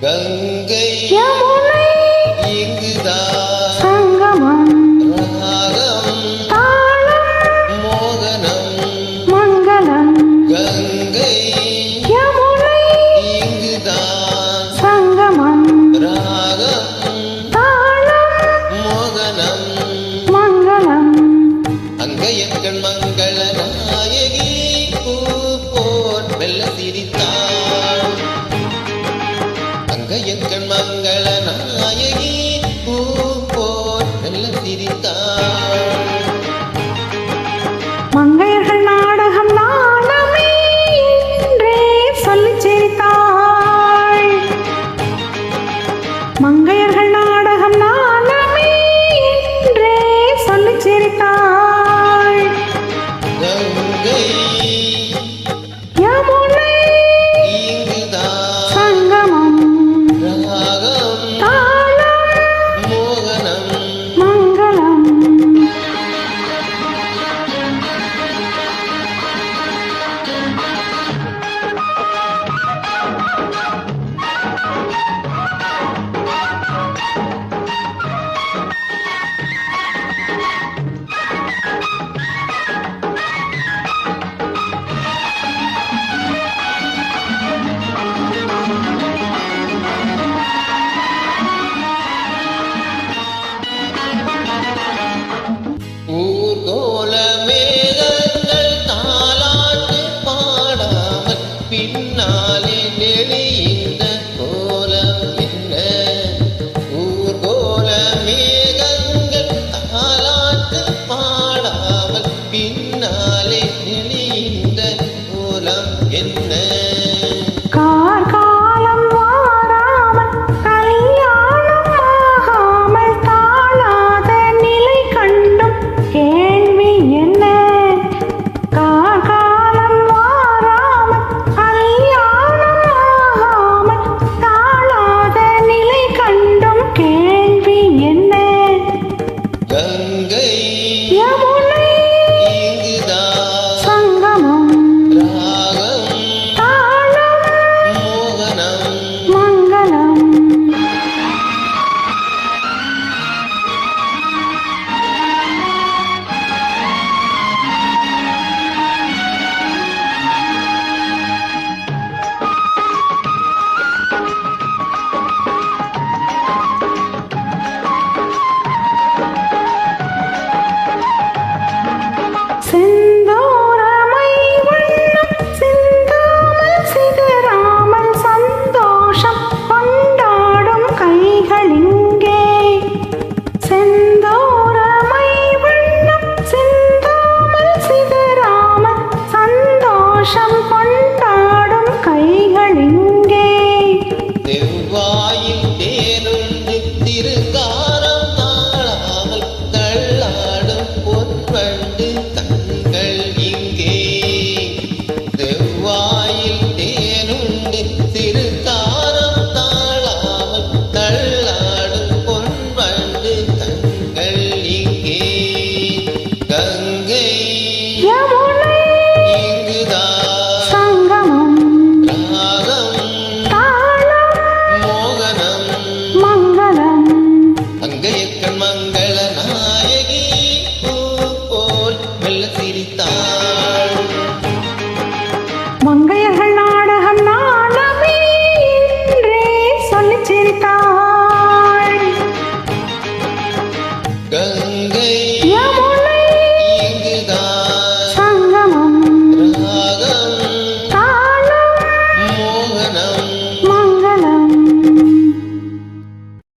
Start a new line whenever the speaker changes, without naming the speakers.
கங்கை
யமுனை
இங்குதான்
சங்கமம்
ராகம்
தாளம்
மோகனம்
மங்களம்
கங்கை
யமுனை
இங்குதான்
சங்கமம்
ராகம்
தாளம்
மோகனம்
மங்களம்
அங்கையக்கண் மங்கள நாயகி பூ போர் வெல்ல சிரித்தாள் அங்கையக்கண் மங்கள நாயகி பூ போர் வெல்ல சிரித்தாள்
மங்கையர்கள் நாடகம் நாடமே என்றே சொல்லிச் சிரித்தாள் மங்கையர்கள் நாடகம் நாடமே என்றே சொல்லிச் சிரித்தாள்
கங்கை
யமுனை
இங்குதான்
சங்கமம்
ராகம்
தாளம்
மோகனம்
மங்களம்
ஊர்கோல மேகங்கள் தாலாட்டு பாடாமல் பின்னாலே நெளிந்த கோலம் என்ன ஊர்கோல மேகங்கள் தாலாட்டு பாடாமல் பின்னாலே நெளிந்த கோலம் என்ன